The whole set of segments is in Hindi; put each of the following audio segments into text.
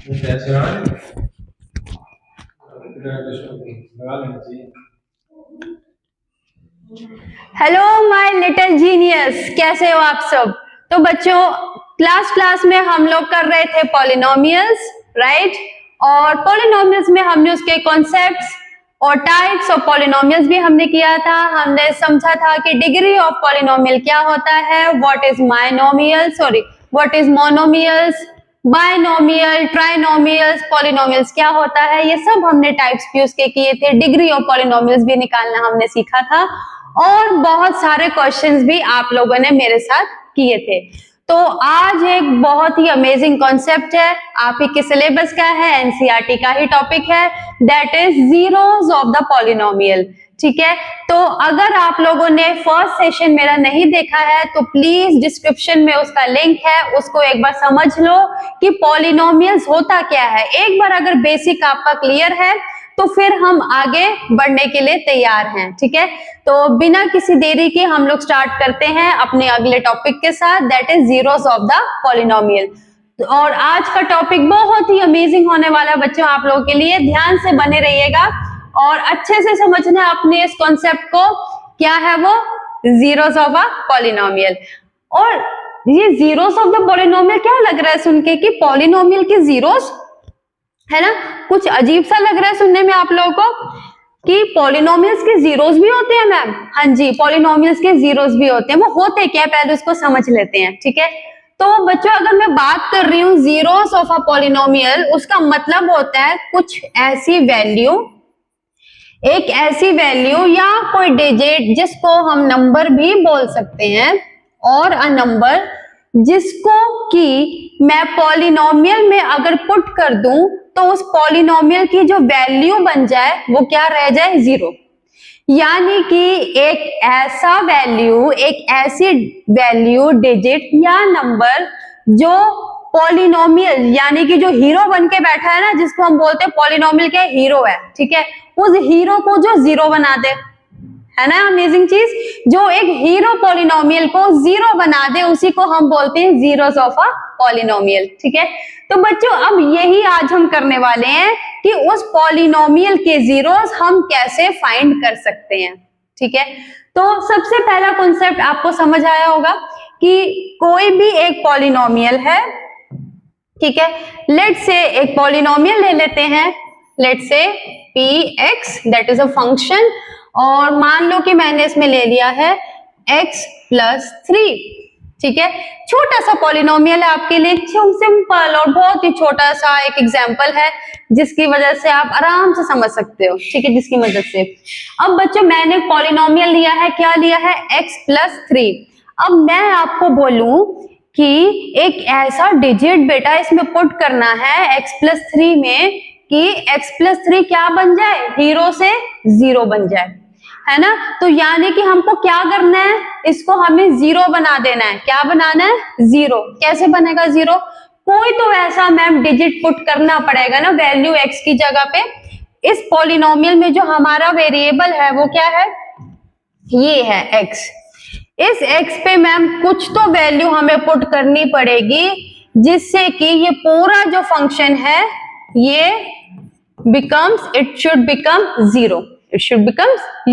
हेलो माय लिटिल जीनियस, कैसे हो आप सब। तो बच्चों, क्लास में हम लोग कर रहे थे पॉलिनोमियल्स, राइट। और पॉलिनोमियल्स में हमने उसके कॉन्सेप्ट्स और टाइप्स ऑफ पॉलिनोमियल्स भी हमने किया था। हमने समझा था कि डिग्री ऑफ पॉलिनोमियल क्या होता है, what is what is monomials, binomial, trinomials, polynomials क्या होता है, ये सब हमने टाइप्स भी उसके किए थे। डिग्री ऑफ पॉलिनोमियल्स भी निकालना हमने सीखा था और बहुत सारे क्वेश्चंस भी आप लोगों ने मेरे साथ किए थे। तो आज एक बहुत ही अमेजिंग कॉन्सेप्ट है, आप ही के सिलेबस का है, एनसीईआरटी का ही टॉपिक है, that is zeros of the polynomial. ठीक है, तो अगर आप लोगों ने फर्स्ट सेशन मेरा नहीं देखा है तो प्लीज डिस्क्रिप्शन में उसका लिंक है, उसको एक बार समझ लो कि पॉलिनोमियल्स होता क्या है। एक बार अगर बेसिक आपका क्लियर है तो फिर हम आगे बढ़ने के लिए तैयार हैं। ठीक है, तो बिना किसी देरी के हम लोग स्टार्ट करते हैं अपने अगले टॉपिक के साथ, that is zeros of the polynomial. और आज का टॉपिक बहुत ही अमेजिंग होने वाला है बच्चों, आप लोगों के लिए ध्यान से बने रहिएगा और अच्छे से समझना अपने इस कॉन्सेप्ट को, क्या है वो, जीरोस ऑफ अ पॉलिनोमियल। और ये जीरोस ऑफ द पॉलिनोमियल क्या लग रहा है सुन के कि पॉलिनोमियल के जीरोस, है ना, कुछ अजीब सा लग रहा है सुनने में आप लोगों को कि पॉलिनोमियल्स के जीरोस भी होते हैं मैम। हाँ जी, पॉलिनोमियल्स के जीरोस भी होते हैं। वो होते क्या, पहले उसको समझ लेते हैं। ठीक है, तो बच्चों अगर मैं बात कर रही हूँ जीरोस ऑफ अ पॉलिनोमियल, उसका मतलब होता है कुछ ऐसी वैल्यू, एक ऐसी वैल्यू या कोई डिजिट जिसको हम नंबर भी बोल सकते हैं, और अ नंबर जिसको कि मैं पॉलिनोमियल में अगर पुट कर दूं तो उस पॉलिनोमियल की जो वैल्यू बन जाए वो क्या रह जाए, जीरो। यानी कि एक ऐसा वैल्यू, एक ऐसी वैल्यू, डिजिट या नंबर जो पॉलिनोमियल यानी कि जो हीरो बन के बैठा है ना, जिसको हम बोलते हैं पॉलिनोमियल के हीरो है, ठीक है, उस हीरो को जो जीरो बना दे, है ना, अमेजिंग चीज। जो एक हीरो पॉलिनोमियल को जीरो बना दे उसी को हम बोलते हैं जीरोस ऑफ अ पॉलिनोमियल। ठीक है, तो बच्चों अब यही आज हम करने वाले हैं कि उस पॉलिनोमियल के जीरोस हम कैसे फाइंड कर सकते हैं। ठीक है, तो सबसे पहला कॉन्सेप्ट आपको समझ आया होगा कि कोई भी एक पॉलिनोमियल है, ठीक है, लेट से एक पॉलिनोमियल ले लेते हैं, लेट से px that is a function, और मान लो कि मैंने इसमें ले लिया है x प्लस 3। ठीक है, छोटा सा पॉलिनोमियल है आपके लिए, सिंपल और बहुत ही छोटा सा एक एग्जांपल है जिसकी वजह से आप आराम से समझ सकते हो। ठीक है, जिसकी मदद से अब बच्चों मैंने पॉलिनोमियल लिया है, क्या लिया है, x प्लस 3। अब मैं आपको बोलूं कि एक ऐसा डिजिट बेटा इसमें पुट करना है x प्लस 3 में कि x प्लस 3 क्या बन जाए, हीरो से जीरो बन जाए, है ना। तो यानी कि हमको क्या करना है, इसको हमें जीरो बना देना है। क्या बनाना है, जीरो। कैसे बनेगा जीरो, कोई तो ऐसा मैम डिजिट पुट करना पड़ेगा ना वैल्यू x की जगह पे। इस पॉलिनोमियल में जो हमारा वेरिएबल है वो क्या है, ये है x। इस x पे मैम कुछ तो वैल्यू हमें पुट करनी पड़ेगी जिससे कि ये पूरा जो फंक्शन है ये इट शुड बिकम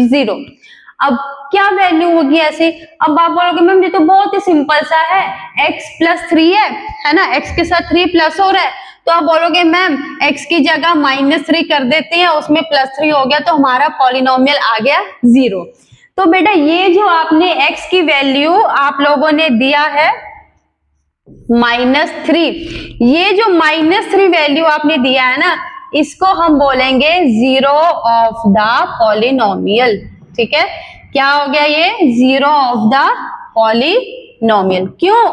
जीरो। अब क्या वैल्यू होगी ऐसे, अब आप बोलोगे मैम ये तो बहुत ही सिंपल सा है, x प्लस 3 है ना, x के साथ 3 प्लस हो रहा है, तो आप बोलोगे मैम x की जगह -3 कर देते हैं, उसमें +3 हो गया तो हमारा पॉलिनोमियल आ गया जीरो। तो बेटा ये जो आपने x की वैल्यू आप लोगों ने दिया है -3, ये जो -3 वैल्यू आपने दिया है ना, इसको हम बोलेंगे जीरो ऑफ द पॉलिनोमियल। ठीक है, क्या हो गया ये, जीरो ऑफ द पॉलिनोमियल। क्यों,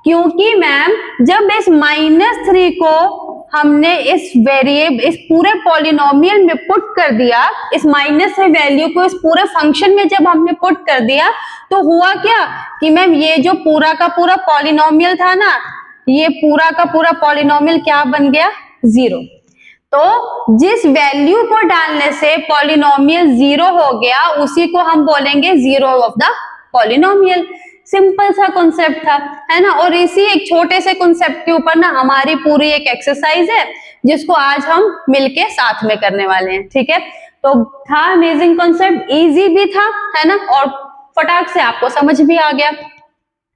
क्योंकि मैम जब इस -3 को हमने इस पूरे पॉलिनोमियल में पुट कर दिया, इस -3 वैल्यू को इस पूरे फंक्शन में जब हमने पुट कर दिया तो हुआ क्या कि मैम ये जो पूरा का पूरा पॉलिनोमियल था ना, ये पूरा का पूरा पॉलिनोमियल क्या बन गया, जीरो। तो जिस वैल्यू को डालने से पॉलिनोमियल जीरो हो गया उसी को हम बोलेंगे zero of the polynomial. Simple सा कॉन्सेप्ट था, है ना। और इसी एक छोटे से कॉन्सेप्ट के ऊपर ना हमारी पूरी एक एक्सरसाइज है जिसको आज हम मिलके साथ में करने वाले हैं, ठीक है। तो था अमेजिंग कॉन्सेप्ट, इजी भी था, है ना, और फटाक से आपको समझ भी आ गया।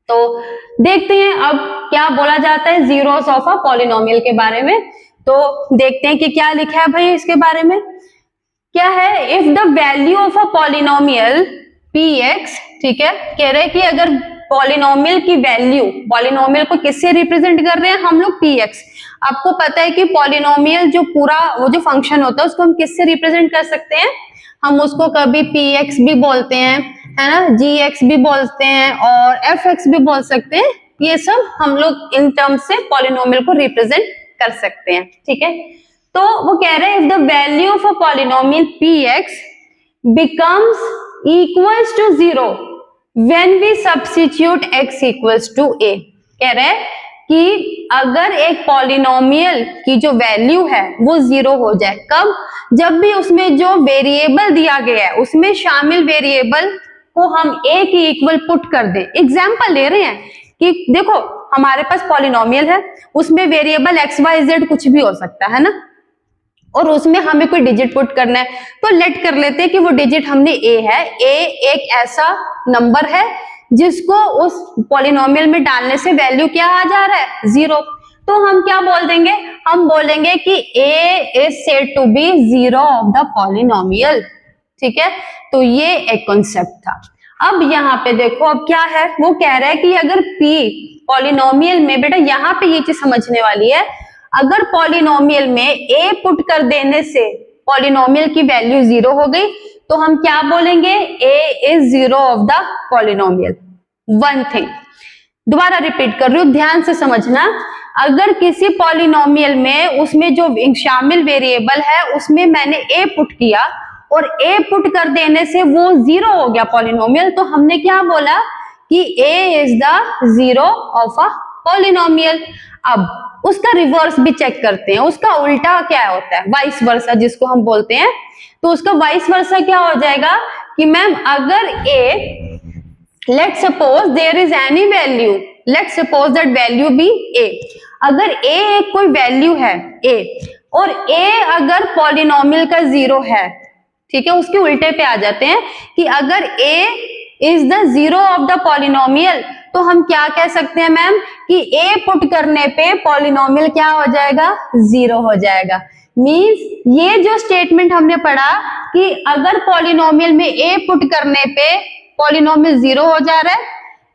तो देखते हैं अब क्या बोला जाता है जीरोस ऑफ अ पॉलिनोमियल के बारे में। तो देखते हैं कि क्या लिखा है भाई इसके बारे में। क्या है, if the value of a polynomial px, ठीक है, कह रहे हैं कि अगर पॉलिनोमियल की वैल्यू, पॉलिनोमियल को किससे रिप्रेजेंट कर रहे हैं हम लोग, px। आपको पता है कि पॉलिनोमियल जो पूरा वो जो फंक्शन होता है उसको हम किससे रिप्रेजेंट कर सकते हैं, हम उसको कभी px भी बोलते हैं, है ना, gx भी बोलते हैं और fx भी बोल सकते हैं। ये सब हम लोग इन टर्म्स से पॉलिनोमियल को रिप्रेजेंट कर सकते हैं, ठीक है। तो वो कह रहे हैं if the value of a polynomial px becomes equals to 0 when we substitute x equals to a। कह रहे हैं कि अगर एक पॉलिनोमियल की जो वैल्यू है वो 0 हो जाए, कब, जब भी उसमें जो वेरिएबल दिया गया है उसमें शामिल वेरिएबल को हम a की इक्वल पुट कर दें। एग्जाम्पल ले रहे हैं कि देखो हमारे पास पॉलिनोमियल है, उसमें वेरिएबल एक्स वाई जेड कुछ भी हो सकता है ना, और उसमें हमें कोई डिजिट पुट करना है, तो लेट कर लेते हैं कि वो डिजिट हमने ए है। ए एक ऐसा नंबर है जिसको उस पॉलिनोमियल में डालने से वैल्यू क्या आ जा रहा है, 0। तो हम क्या बोल देंगे, हम बोलेंगे कि a is said to be 0 of the polynomial, ठीक है। तो ये एक कॉन्सेप्ट था। अब यहाँ पे देखो अब क्या है, वो कह रहा है कि अगर p पॉलिनोमियल में, बेटा यहाँ पे ये चीज समझने वाली है, अगर पॉलिनोमियल में a पुट कर देने से पॉलिनोमियल की वैल्यू 0 हो गई तो हम क्या बोलेंगे, a is 0 of the polynomial. One thing दोबारा रिपीट कर रही हूं, ध्यान से समझना, अगर किसी पॉलिनोमियल में उसमें जो शामिल वेरिएबल है उसमें मैंने a पुट किया और a पुट कर देने से वो 0 हो गया पॉलिनोमियल, तो हमने क्या बोला कि a is the 0 of a polynomial. अब उसका रिवर्स भी चेक करते हैं, उसका उल्टा क्या होता है, वाइस वर्सा जिसको हम बोलते हैं। तो उसका वाइस वर्सा क्या हो जाएगा कि मैम अगर a, let suppose there is any value, let suppose that value be a, अगर a एक कोई वैल्यू है a और a अगर पॉलिनोमियल का 0 है, ठीक है, उसके उल्टे पे आ जाते हैं कि अगर a is the 0 of the polynomial तो हम क्या कह सकते हैं मैम कि a पुट करने पे पॉलिनोमियल क्या हो जाएगा, 0 हो जाएगा। मींस ये जो स्टेटमेंट हमने पढ़ा कि अगर पॉलिनोमियल में a पुट करने पे पॉलिनोमियल 0 हो जा रहा है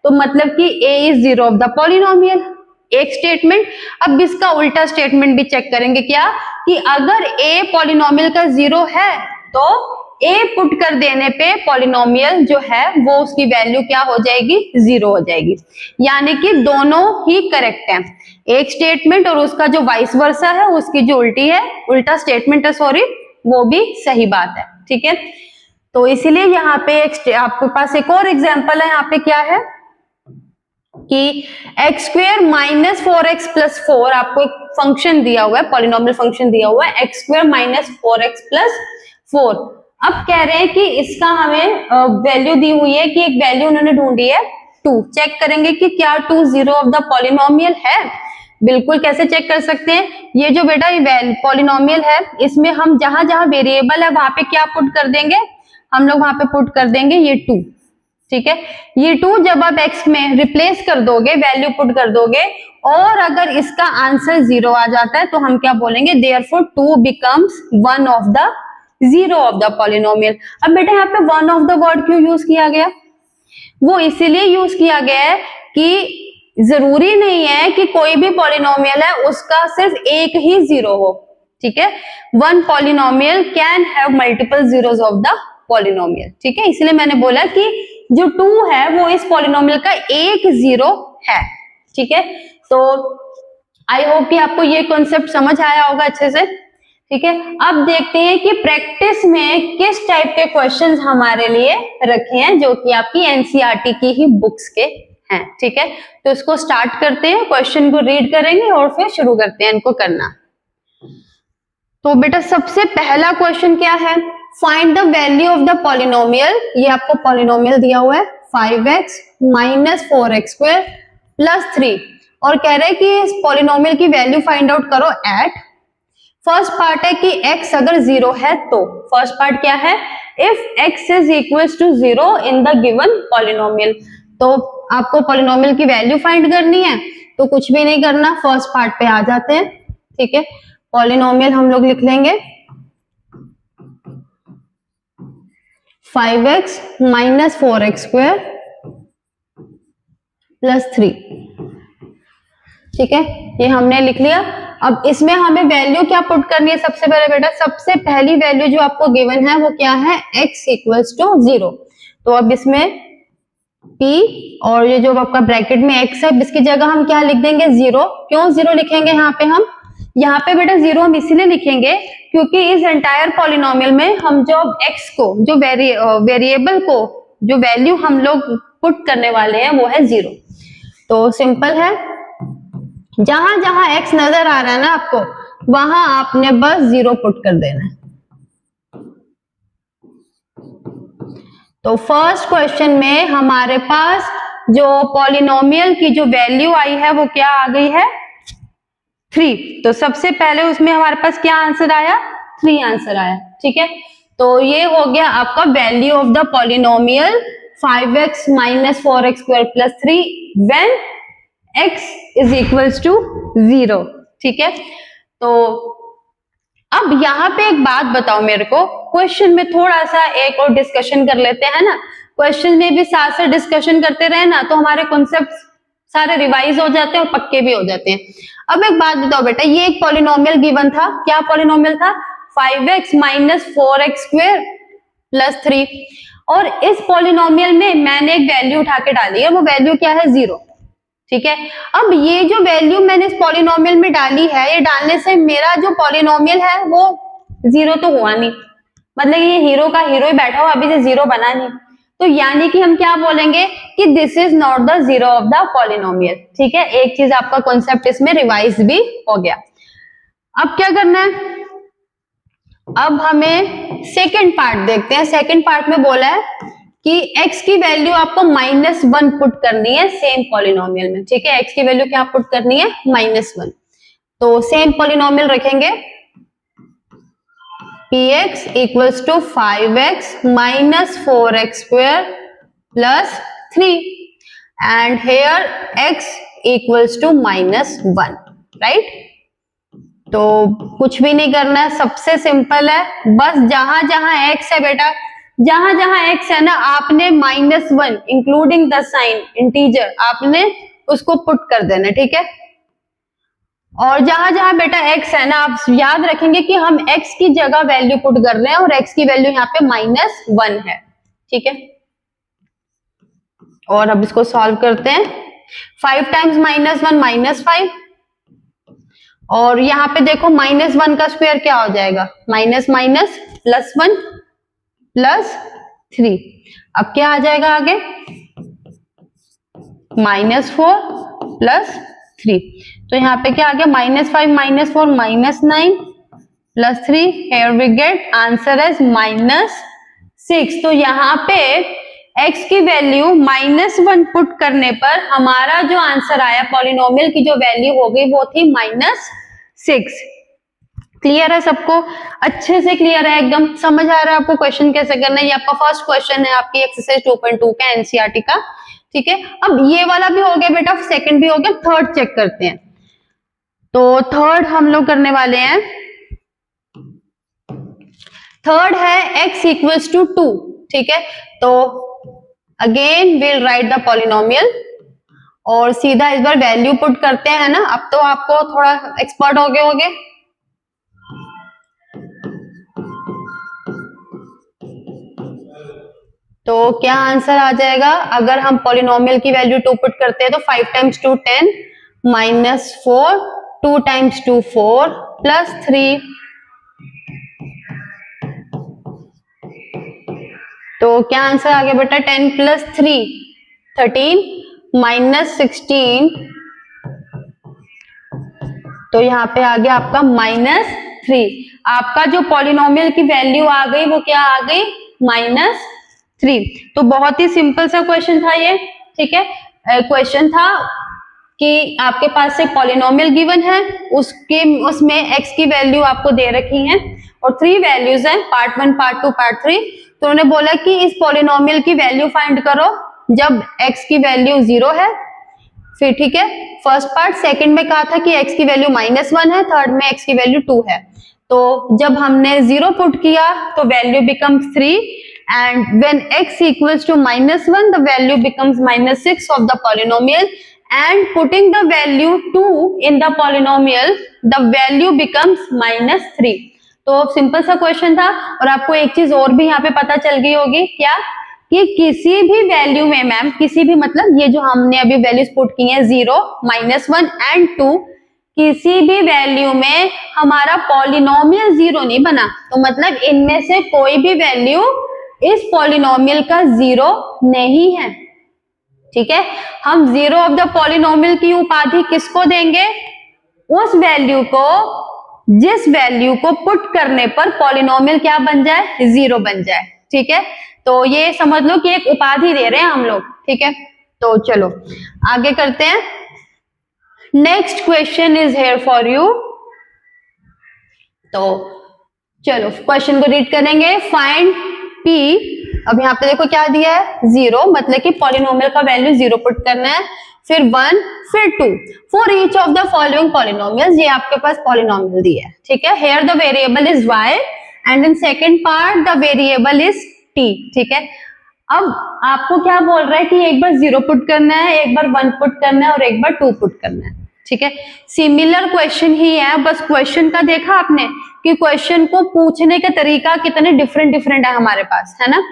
तो मतलब कि a is 0 of the polynomial, एक स्टेटमेंट। अब इसका उल्टा स्टेटमेंट भी चेक करेंगे क्या कि अगर a पॉलिनोमियल का 0 है तो a पुट कर देने पे पॉलिनोमियल जो है वो उसकी वैल्यू क्या हो जाएगी, 0 हो जाएगी। यानी कि दोनों ही करेक्ट हैं, एक स्टेटमेंट और उसका जो वाइस वर्सा है उसकी जो उल्टी है, उल्टा स्टेटमेंट है सॉरी, वो भी सही बात है, ठीक है। तो इसीलिए यहाँ पे आपके पास एक और एग्जाम्पल है, यहाँ पे क्या है कि x square minus 4x plus 4, आपको एक फंक्शन दिया हुआ है, पॉलिनोमियल फंक्शन दिया हुआ है x square minus 4x plus 4। अब कह रहे हैं कि इसका हमें वैल्यू दी हुई है कि एक वैल्यू उन्होंने ढूंढी है 2। चेक करेंगे कि क्या 2 0 ऑफ द पॉलिनोमियल है। बिल्कुल, कैसे चेक कर सकते हैं, ये जो बेटा ये पॉलिनोमियल है इसमें हम जहां जहां वेरिएबल है वहां पे क्या पुट कर देंगे, हम लोग वहां पे पुट कर देंगे ये 2, ठीक है। ये 2 जब आप x में रिप्लेस कर दोगे, वैल्यू पुट कर दोगे और अगर इसका आंसर 0 आ जाता है तो हम क्या बोलेंगे, therefore 2 becomes 1 of the 0 of the polynomial. अब बेटा यहाँ पे 1 ऑफ द वर्ड क्यों यूज किया गया, वो इसीलिए यूज किया गया है कि जरूरी नहीं है कि कोई भी पॉलिनोमियल है उसका सिर्फ एक ही 0 हो, ठीक है। One polynomial can have multiple zeros of the polynomial, ठीक है। इसलिए मैंने बोला कि जो 2 है वो इस पॉलिनोमियल का एक 0 है, ठीक है। तो आई होप कि आपको ये कॉन्सेप्ट समझ आया होगा अच्छे से, ठीक है। अब देखते हैं कि प्रैक्टिस में किस टाइप के क्वेश्चंस हमारे लिए रखे हैं जो कि आपकी एनसीईआरटी की ही बुक्स के हैं, ठीक है। तो इसको स्टार्ट करते हैं, क्वेश्चन को रीड करेंगे और फिर शुरू करते हैं इनको करना। तो बेटा सबसे पहला क्वेश्चन क्या है, find the value of the polynomial. ये आपको पॉलिनोमियल दिया हुआ है, 5x minus 4x square plus 3 और कह रहे हैं कि इस पॉलिनोमियल की वैल्यू फाइंड आउट करो एट। फर्स्ट पार्ट है कि x अगर 0 है तो फर्स्ट पार्ट क्या है, if x is equals to 0 in the given polynomial. तो आपको पॉलिनोमियल की वैल्यू फाइंड करनी है, तो कुछ भी नहीं करना, फर्स्ट पार्ट पे आ जाते हैं। ठीक है, पॉलिनोमियल हम लोग लिख लेंगे 5x minus 4x square plus 3। ठीक है, ये हमने लिख लिया। अब इसमें हमें वैल्यू क्या पुट करनी है, सबसे पहले बेटा सबसे पहली वैल्यू जो आपको गिवन है वो क्या है, x इक्वल्स टू 0। तो अब इसमें p और ये जो आपका ब्रैकेट में x है, इसकी जगह हम क्या लिख देंगे, 0। क्यों 0 लिखेंगे यहाँ पे हम, यहाँ पे बेटा 0 हम इसीलिए लिखेंगे क्योंकि इस एंटायर पॉलिनोमियल में हम जो x को, जो वेरिएबल को जो वैल्यू हम लोग पुट करने वाले हैं वो है 0। तो सिंपल है, जहां जहां x नजर आ रहा है ना आपको, वहां आपने बस 0 पुट कर देना है। तो फर्स्ट क्वेश्चन में हमारे पास जो पॉलिनोमियल की जो वैल्यू आई है वो क्या आ गई है, 3। तो सबसे पहले उसमें हमारे पास क्या आंसर आया, 3 आंसर आया। ठीक है, तो ये हो गया आपका value of the polynomial 5x minus 4x square plus 3 when x is equals to 0। ठीक है, तो अब यहाँ पे एक बात बताओ मेरे को, क्वेश्चन में थोड़ा सा एक और डिस्कशन कर लेते हैं ना, क्वेश्चन में भी साथ साथ डिस्कशन करते रहे ना तो हमारे कॉन्सेप्ट सारे रिवाइज हो जाते हैं और पक्के भी हो जाते हैं। अब एक बात बताओ बेटा, ये एक पॉलिनोमियल गिवन था, क्या पॉलिनोमियल था, 5x minus 4x square plus 3, और इस पॉलिनोमियल में मैंने एक वैल्यू उठा के डाली है, वो वैल्यू क्या है, 0। ठीक है, अब ये जो वैल्यू मैंने इस पॉलिनोमियल में डाली है, ये डालने से मेरा जो पॉलिनोमियल है वो 0 तो हुआ नहीं, मतलब ये हीरो का हीरो ही बैठा हुआ, अभी से 0 बना नहीं। तो यानी कि हम क्या बोलेंगे कि this is not the 0 of the polynomial. ठीक है, एक चीज आपका कॉन्सेप्ट इसमें रिवाइज भी हो गया। अब क्या करना है, अब हमें सेकेंड पार्ट देखते हैं। सेकेंड पार्ट में बोला है कि x की वैल्यू आपको -1 पुट करनी है सेम पॉलिनोमियल में। ठीक है, x की वैल्यू क्या पुट करनी है, -1। तो सेम पॉलिनोमियल रखेंगे, px equals to 5x minus 4x square plus 3 and here x equals to -1। Right, तो कुछ भी नहीं करना है, सबसे सिंपल है, बस जहां जहां x है बेटा, जहां जहां x है ना, आपने -1 इंक्लूडिंग द साइन इंटीजर आपने उसको पुट कर देना। ठीक है, और जहां जहां बेटा x है ना, आप याद रखेंगे कि हम x की जगह वैल्यू पुट कर रहे हैं और x की वैल्यू यहाँ पे -1 है। ठीक है, और अब इसको सॉल्व करते हैं। 5 टाइम्स -1 -5, और यहाँ पे देखो -1 का स्क्वायर क्या हो जाएगा, माइनस माइनस प्लस 1 प्लस 3। अब क्या आ जाएगा आगे, -4 प्लस 3। तो यहाँ पे क्या आ गया, -5 -4 -9 plus 3, here we get answer is -6। तो यहाँ पे x की वैल्यू -1 पुट करने पर हमारा जो आंसर आया, पॉलिनोमियल की जो वैल्यू हो गई वो थी -6। क्लियर है सबको, अच्छे से क्लियर है, एकदम समझ आ रहा है आपको क्वेश्चन कैसे करना है। ये आपका फर्स्ट क्वेश्चन है आपकी एक्सरसाइज 2.2 का एनसीईआरटी का। ठीक है, अब ये वाला भी हो गया बेटा, सेकंड भी हो गया, थर्ड चेक करते हैं। तो थर्ड हम लोग करने वाले हैं, थर्ड है x इक्वल्स टू 2। ठीक है, तो again will write the polynomial और सीधा इस बार वैल्यू पुट करते हैं ना। अब तो आपको थोड़ा एक्सपर्ट हो गए होगे। तो क्या आंसर आ जाएगा, अगर हम पॉलिनोमियल की वैल्यू 2 पुट करते हैं तो 5 टाइम्स 2 10 -4, 2 टाइम्स 2 4 प्लस 3। तो क्या आंसर आ गया बेटा, 10 प्लस 3 13 -16। तो यहाँ पे आ गया आपका -3। आपका जो पॉलिनोमियल की वैल्यू आ गई वो क्या आ गई, 3। तो बहुत ही सिंपल सा क्वेश्चन था ये, ठीक है। क्वेश्चन था कि आपके पास एक पॉलिनोमियल गिवन है, उसमें x की वैल्यू आपको दे रखी है और 3 वैल्यूज हैं, पार्ट 1, पार्ट 2, पार्ट 3। तो उन्होंने बोला कि इस पॉलिनोमियल की वैल्यू फाइंड करो जब x की वैल्यू 0 है, फिर ठीक है फर्स्ट पार्ट। सेकंड में कहा था कि x की वैल्यू -1 है, थर्ड में x की वैल्यू 2 है। तो जब हमने 0 पुट किया तो value becomes 3 and when x equals to -1 the value becomes -6 of the polynomial and putting the value 2 in the polynomial the value becomes -3। तो सिंपल सा क्वेश्चन था। और आपको एक चीज और भी यहाँ पे पता चल गई होगी, क्या कि किसी भी वैल्यू में मैम, किसी भी मतलब ये जो हमने अभी वैल्यूज पुट की हैं 0, -1 एंड 2, किसी भी वैल्यू में हमारा पॉलिनोमियल 0 नहीं बना। तो मतलब इनमें से कोई भी वैल्यू इस पॉलिनोमियल का 0 नहीं है, ठीक है। हम 0 ऑफ द पॉलिनोमियल की उपाधि किसको देंगे? उस वैल्यू को जिस वैल्यू को पुट करने पर पॉलिनोमियल क्या बन जाए? 0 बन जाए, ठीक है। तो ये समझ लो कि एक उपाधि दे रहे हैं हम लोग, ठीक है। तो चलो आगे करते हैं। Next question is here for you. तो चलो क्वेश्चन को रीड करेंगे। Find p। अब यहाँ पे देखो क्या दिया है? 0, मतलब कि पॉलिनोमियल का वैल्यू 0 पुट करना है, फिर 1, फिर 2 for each of the following polynomials. ये आपके पास पॉलिनोमियल दिया है, ठीक है। Here the variable is y and in second part the variable is t, ठीक है। अब आपको क्या बोल रहा है कि एक बार 0 पुट करना है, एक बार 1 पुट करना है और एक बार 2 पुट करना है, ठीक है। सिमिलर क्वेश्चन ही है, बस क्वेश्चन का देखा आपने कि क्वेश्चन को पूछने का तरीका कितने डिफरेंट है हमारे पास, है ना।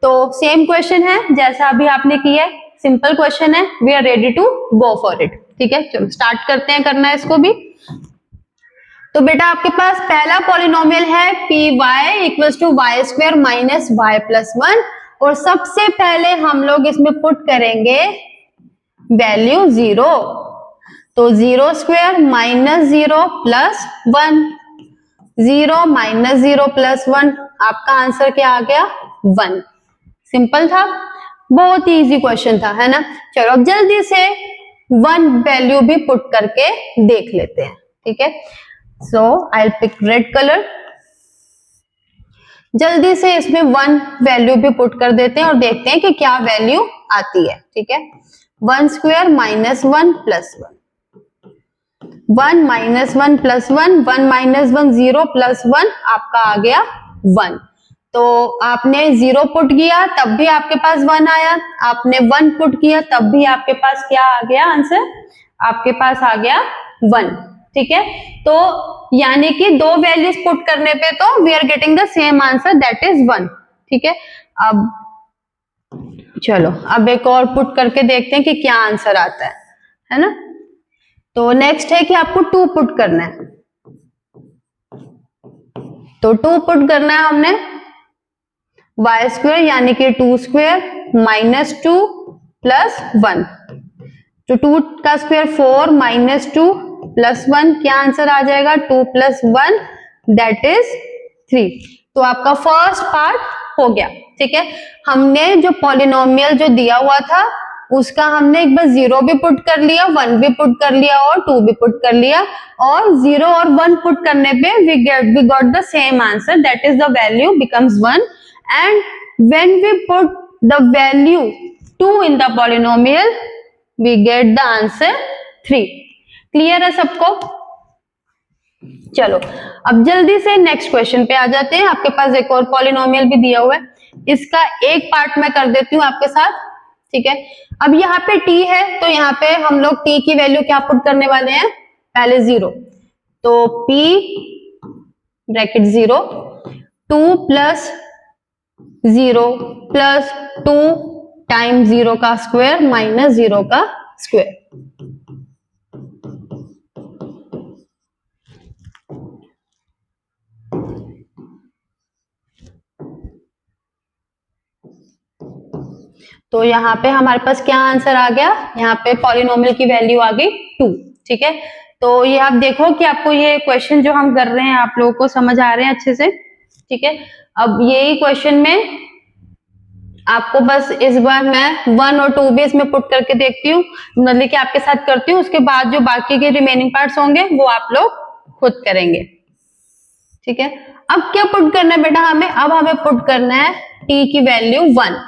तो सेम क्वेश्चन है जैसा अभी आपने किया, सिंपल क्वेश्चन है। We are ready to go for it, ठीक है। चलो स्टार्ट करते हैं करना है इसको भी। तो बेटा आपके पास पहला पॉलिनोमियल है p y equals to y square minus y plus 1 और सबसे पहले हम लोग इसमें पुट करेंगे वैल्यू 0। तो 0 square minus 0 plus 1, 0 minus 0 plus 1, आपका आंसर क्या आ गया? 1। सिंपल था, बहुत ही इजी क्वेश्चन था, है ना। चलो अब जल्दी से 1 वैल्यू भी पुट करके देख लेते हैं, ठीक है। So I will pick red colour. जल्दी से इसमें 1 वैल्यू भी पुट कर देते हैं और देखते हैं कि क्या वैल्यू आती है, ठीक है। 1 square minus 1 plus 1, 1 minus 1 plus 1, 1 minus 1 0 plus 1, आपका आ गया 1। तो आपने 0 पुट किया तब भी आपके पास 1 आया, आपने 1 पुट किया तब भी आपके पास क्या आ गया? आंसर आपके पास आ गया 1, ठीक है। तो यानी कि 2 वैल्यूज पुट करने पे तो we are getting the same answer, that is 1, ठीक है। अब चलो अब एक और पुट करके देखते हैं कि क्या आंसर आता है ना। तो नेक्स्ट है कि आपको 2 पुट करना है। तो 2 पुट करना है हमने वाई स्क्वायर यानी कि 2 स्क्वायर माइनस 2 प्लस 1। तो 2 का स्क्वायर 4 माइनस 2 प्लस 1, क्या आंसर आ जाएगा? 2 प्लस 1 दैट इज 3। तो आपका फर्स्ट पार्ट हो गया, ठीक है। हमने जो पॉलिनोमियल जो दिया हुआ था उसका हमने एक बार 0 भी पुट कर लिया, 1 भी पुट कर लिया और 2 भी पुट कर लिया और 0 और 1 पुट करने पे we got the same answer, that is the value becomes 1 and when we put the value 2 in the polynomial we get the answer 3। Clear है सबको? चलो अब जल्दी से नेक्स्ट क्वेश्चन पे आ जाते हैं। आपके पास एक और पॉलिनोमियल भी दिया हुआ है, इसका एक पार्ट मैं कर देती हूँ आपके साथ, ठीक है। अब यहाँ पे t है तो यहाँ पे हम लोग t की वैल्यू क्या पुट करने वाले हैं? पहले 0, तो p bracket 0, 2 plus 0 plus 2 time 0 का स्क्वायर माइनस 0 का स्क्वायर। तो यहाँ पे हमारे पास क्या आंसर आ गया? यहाँ पे पॉलिनोमियल की वैल्यू आ गई 2, ठीक है। तो ये आप देखो कि आपको ये क्वेश्चन जो हम कर रहे हैं आप लोगों को समझ आ रहे हैं अच्छे से, ठीक है। अब यही क्वेश्चन में आपको बस इस बार मैं 1 और 2 भी इसमें पुट करके देखती हूँ, मतलब कि आपके साथ करती हूँ, उसके बाद जो बाकी के रिमेनिंग पार्ट्स होंगे वो आप लोग खुद करेंगे, ठीक है। अब क्या पुट करना है बेटा हमें, अब हमें पुट करना है t की वैल्यू 1,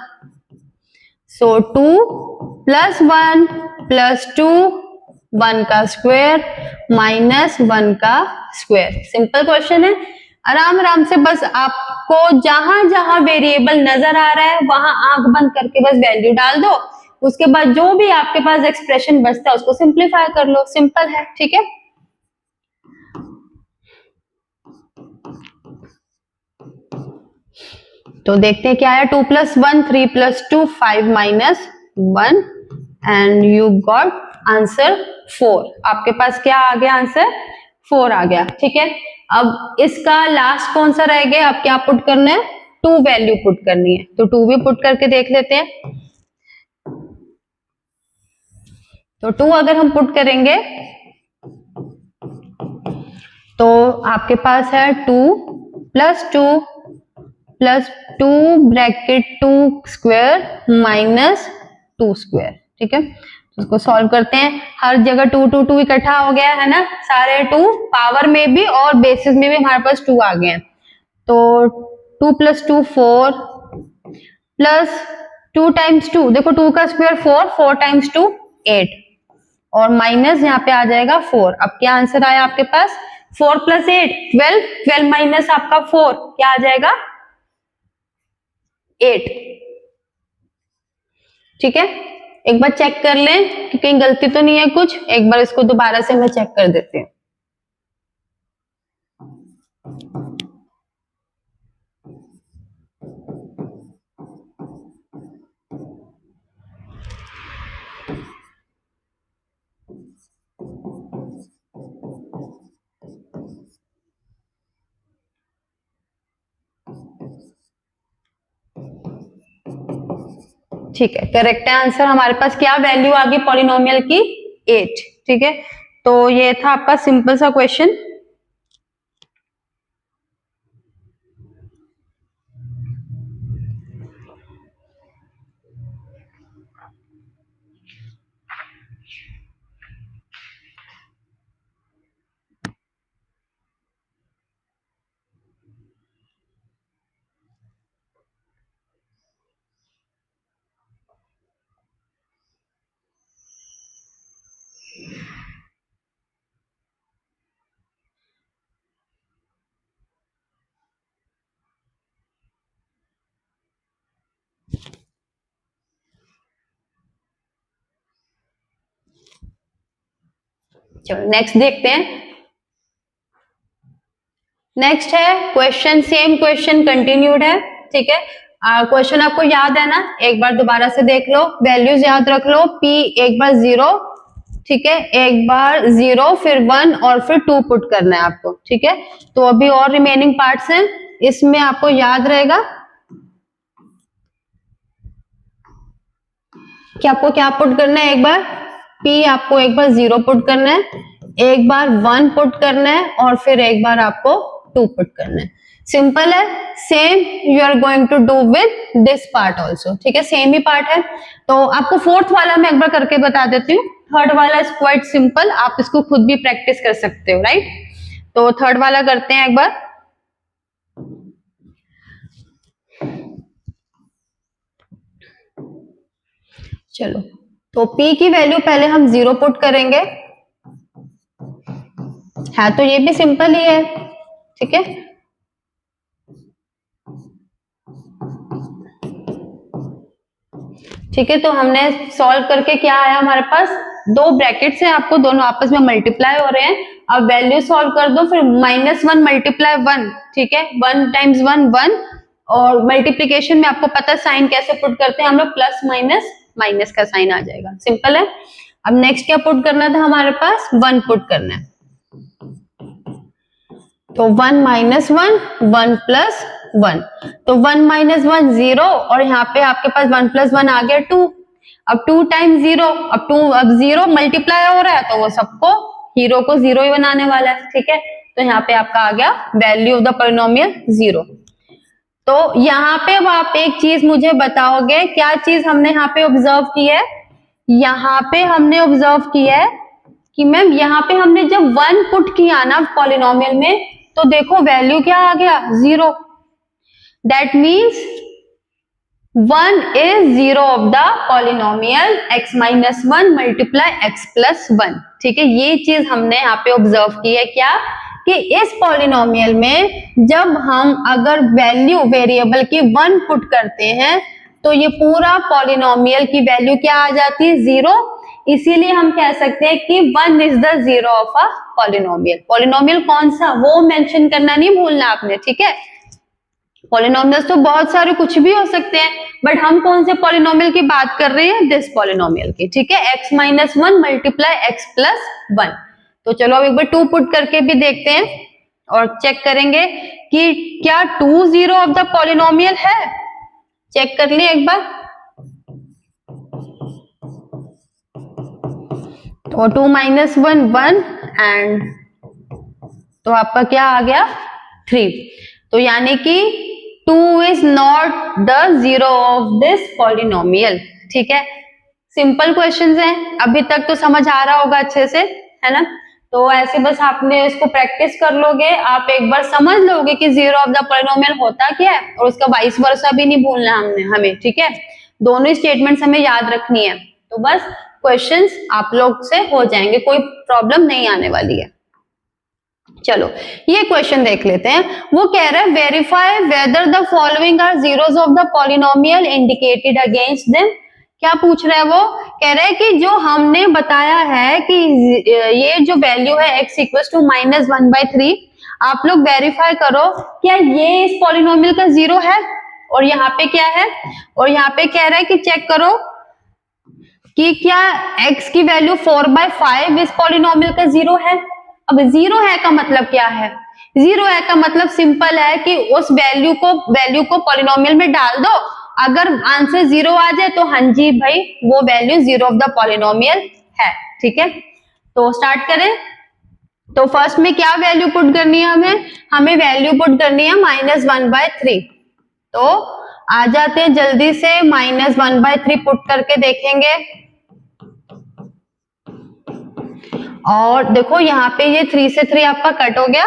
सो 2 प्लस 1 प्लस 2, 1 का स्क्वायर माइनस 1 का स्क्वायर। सिंपल क्वेश्चन है, आराम आराम से बस आपको जहां जहां वेरिएबल नजर आ रहा है वहां आंख बंद करके बस वैल्यू डाल दो, उसके बाद जो भी आपके पास एक्सप्रेशन बचता है उसको सिंप्लीफाई कर लो, सिंपल है, ठीक है। तो देखते हैं क्या है, 2 plus 1 3 plus 2 5 minus 1 and you got answer 4। आपके पास क्या आ गया आंसर, 4 आ गया, ठीक है। अब इसका लास्ट कौन सा रह गया, अब क्या पुट करना है, 2 वैल्यू पुट करनी है, तो 2 भी पुट करके देख लेते हैं। तो 2 अगर हम पुट करेंगे तो आपके पास है 2 plus 2 plus 2 bracket 2 square minus 2 square, ठीक है। इसको सॉल्व करते हैं, हर जगह 2 2 2 इकट्ठा हो गया है ना, सारे 2 पावर में भी और बेसिस में भी हमारे पास 2 आ गए हैं। तो 2 प्लस 2 4 प्लस 2 टाइम्स 2, देखो 2 का स्क्वायर 4, 4 टाइम्स 2 8 और माइनस यहाँ पे आ जाएगा 4। अब क्या आंसर आया आपके पास, 4 प्लस 8 12, 12 माइनस आपका 4 क्या आ जाएगा 8, ठीक है। एक बार चेक कर लें कि कहीं गलती तो नहीं है कुछ, एक बार इसको दोबारा से मैं चेक कर देती हूँ। ठीक है, करेक्ट है आंसर, हमारे पास क्या वैल्यू आ गई पॉलिनोमियल की 8, ठीक है। तो ये था आपका सिंपल सा क्वेश्चन। चलो नेक्स्ट देखते हैं। नेक्स्ट है क्वेश्चन, सेम क्वेश्चन कंटिन्यूड है, ठीक है। क्वेश्चन आपको याद है ना, एक बार दोबारा से देख लो, वैल्यूज याद रख लो, p एक बार 0, ठीक है, एक बार 0 फिर 1 और फिर 2 पुट करना है आपको, ठीक है। तो अभी और रिमेनिंग पार्ट्स हैं, इसमें आपको याद रहेगा कि आपको क्या पुट करना है, एक बार p आपको एक बार 0 पुट करना है, एक बार 1 पुट करना है और फिर एक बार आपको 2 पुट करना है। सिंपल है, same you are going to do with this part also, ठीक है, सेम ही पार्ट है। तो आपको फोर्थ वाला मैं एक बार करके बता देती हूँ, थर्ड वाला इज क्वाइट सिंपल, आप इसको खुद भी प्रैक्टिस कर सकते हो, राइट। तो थर्ड वाला करते हैं एक बार। चलो, तो p की वैल्यू पहले हम 0 पुट करेंगे, है तो ये भी सिंपल ही है, ठीक है। ठीक है, तो हमने सॉल्व करके क्या आया हमारे पास, 2 ब्रैकेट्स हैं, आपको दोनों आपस में मल्टीप्लाई हो रहे हैं। अब वैल्यू सॉल्व कर दो, फिर -1 मल्टीप्लाई 1, ठीक है, 1 टाइम्स 1 1, और मल्टीप्लीकेशन में आपको पता है साइन कैसे पुट करते हैं हम लोग, प्लस माइनस माइनस का साइन आ जाएगा, सिंपल है। अब नेक्स्ट क्या पुट करना था हमारे पास, 1 पुट करना है, तो 1 माइनस 1 1 प्लस 1, तो 1 माइनस 1 0, और यहाँ पे आपके पास 1 प्लस 1 आ गया 2। अब 2 टाइम्स 0, अब 2, अब 0 मल्टीप्लाई हो रहा है तो वो सबको हीरो को 0 ही बनाने वाला है, ठीक है। तो यहाँ पे आपका आ गया वैल्यू ऑफ द पॉलिनोमियल 0। तो यहाँ पे अब आप एक चीज मुझे बताओगे, क्या चीज हमने यहाँ पे ऑब्जर्व की है? यहाँ पे हमने ऑब्जर्व किया है कि मैम यहाँ पे हमने जब 1 पुट किया ना पॉलिनोमियल में, तो देखो वैल्यू क्या आ गया? 0। That means 1 is 0 of the polynomial x minus 1 multiply x plus 1। ठीक है, ये चीज हमने यहाँ पे ऑब्जर्व की है क्या, कि इस पॉलिनोमियल में जब हम अगर वैल्यू वेरिएबल की 1 पुट करते हैं तो ये पूरा पॉलिनोमियल की वैल्यू क्या आ जाती है? 0। इसीलिए हम कह सकते हैं कि 1 is the 0 of a polynomial। Polynomial कौन सा, वो मेंशन करना नहीं भूलना आपने, ठीक है। पॉलिनोमियल्स तो बहुत सारे कुछ भी हो सकते हैं, बट हम कौन से पॉलिनोमियल की बात कर रहे हैं? दिस पॉलिनोमियल की, ठीक है। x minus 1 multiply x plus 1। तो चलो अब एक बार 2 पुट करके भी देखते हैं और चेक करेंगे कि क्या 2 0 ऑफ द पॉलिनोमियल है। चेक कर लिए एक बार। तो 2 माइनस 1 1 एंड तो आपका क्या आ गया? 3। तो यानी कि 2 is not the 0 of this polynomial। ठीक है, सिंपल क्वेश्चंस हैं, अभी तक तो समझ आ रहा होगा अच्छे से, है ना। तो ऐसे बस आपने इसको प्रैक्टिस कर लोगे, आप एक बार समझ लोगे कि 0 ऑफ द पॉलिनोमियल होता क्या है, और उसका वाइस वर्सा भी नहीं भूलना हमें, ठीक है। दोनों स्टेटमेंट्स हमें याद रखनी है, तो बस क्वेश्चंस आप लोग से हो जाएंगे, कोई प्रॉब्लम नहीं आने वाली है। चलो ये क्वेश्चन देख लेते हैं। वो कह रहा है verify whether the following are zeros of the polynomial indicated against them. क्या पूछ रहा है? वो कह रहा है कि जो हमने बताया है कि ये जो वैल्यू है x इक्वल्स टू -1/3, आप लोग वेरीफाई करो क्या ये इस पॉलिनोमियल का 0 है, और यहाँ पे क्या है, और यहाँ पे कह रहा है कि चेक करो कि क्या x की वैल्यू 4/5 इस पॉलिनोमियल का 0 है। अब 0 है का मतलब क्या है? 0 है का मतलब सिंपल है कि उस वैल्यू को पॉलिनोमियल में डाल दो, अगर आंसर 0 आ जाए तो हाँ जी भाई वो वैल्यू 0 ऑफ द पॉलिनोमियल है, ठीक है। तो स्टार्ट करें। तो फर्स्ट में क्या वैल्यू पुट करनी है? हमें वैल्यू पुट करनी है -1/3। तो आ जाते हैं जल्दी से, -1/3 पुट करके देखेंगे, और देखो यहाँ पे ये 3 से 3 आपका कट हो गया,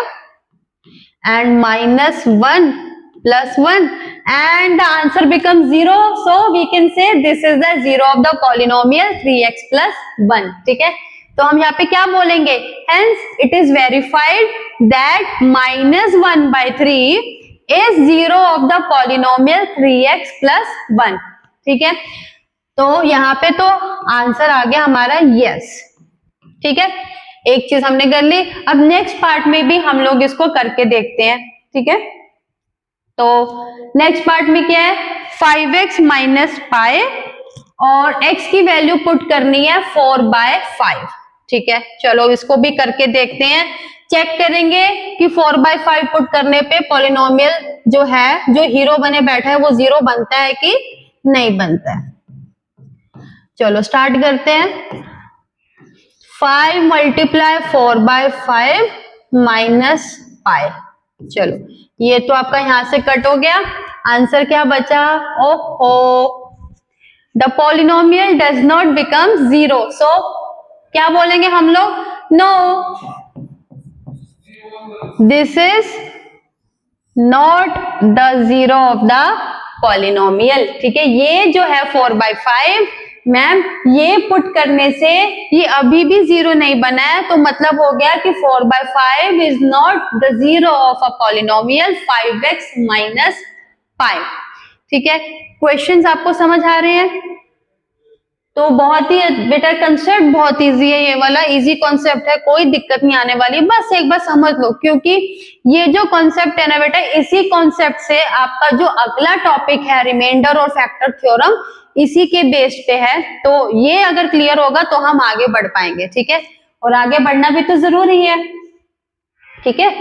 and -1 + 1 and the answer becomes 0, so we can say this is the 0 of the polynomial 3x + 1। ठीक है, तो हम यहाँ पे क्या बोलेंगे? hence it is verified that -1/3 is 0 of the polynomial 3x + 1। ठीक है, तो यहाँ पे तो आंसर आ गया हमारा yes। ठीक है, एक चीज हमने कर ली। अब नेक्स्ट पार्ट में भी हम लोग इसको करके देखते हैं, ठीक है। तो नेक्स्ट पार्ट में क्या है? 5x - पाई, और x की वैल्यू पुट करनी है 4/5। ठीक है, चलो इसको भी करके देखते हैं, चेक करेंगे कि 4/5 पुट करने पे पॉलिनोमियल जो है, जो हीरो बने बैठा है, वो 0 बनता है कि नहीं बनता है। चलो स्टार्ट करते हैं। 5 × 4/5 - पाई। चलो ये तो आपका यहां से कट हो गया, आंसर क्या बचा? ओहो, the polynomial does not become 0। So क्या बोलेंगे हम लोग? No, this is not the 0 of the polynomial. ठीक है, ये जो है 4/5 मैम, ये पुट करने से ये अभी भी 0 नहीं बना है, तो मतलब हो गया कि 4/5 is not the 0 of a polynomial 5x - पाई। ठीक है, क्वेश्चंस आपको समझ आ रहे हैं? तो बहुत ही बेटा कंसेप्ट बहुत इजी है, ये वाला इजी कॉन्सेप्ट है, कोई दिक्कत नहीं आने वाली, बस एक बार समझ लो, क्योंकि ये जो कॉन्सेप्ट है ना बेटा, इसी कॉन्सेप्ट से आपका जो अगला टॉपिक है रिमाइंडर और फैक्टर थ्योरम, इसी के बेस पे है। तो ये अगर क्लियर होगा तो हम आगे बढ़ पाएंगे, ठीक है, और आगे बढ़ना भी तो जरूरी है, ठीक है।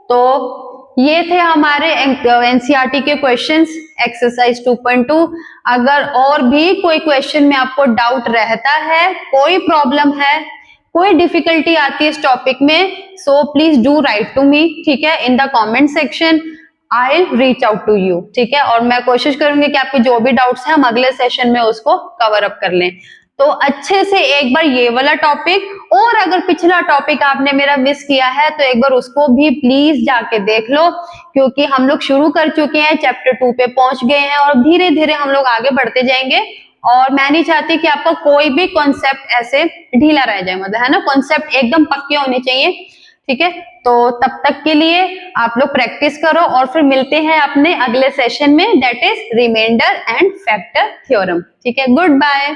तो ये थे हमारे एनसीईआरटी के क्वेश्चंस, एक्सरसाइज 2.2। अगर और भी कोई क्वेश्चन में आपको डाउट रहता है, कोई प्रॉब्लम है, कोई डिफिकल्टी आती है इस टॉपिक में, so please do write to me, ठीक है, in the comment section. I reach out to you, ठीक है। और मैं कोशिश करूंगी कि आपके जो भी डाउट्स हैं हम अगले सेशन में उसको कवर अप कर लें। तो अच्छे से एक बार ये वाला टॉपिक, और अगर पिछला टॉपिक आपने मेरा मिस किया है तो एक बार उसको भी प्लीज जाके देख लो, क्योंकि हम लोग शुरू कर चुके हैं, चैप्टर 2 पे पहुंच गए हैं और धीरे धीरे हम लोग आगे बढ़ते जाएंगे। और मैं नहीं चाहती कि आपका कोई भी कॉन्सेप्ट ऐसे ढीला रह जाए, मतलब है ना, कॉन्सेप्ट एकदम पक्के होने चाहिए, ठीक है। तो तब तक के लिए आप लोग प्रैक्टिस करो और फिर मिलते हैं अपने अगले सेशन में, that is remainder and factor theorem, ठीक है। Good bye.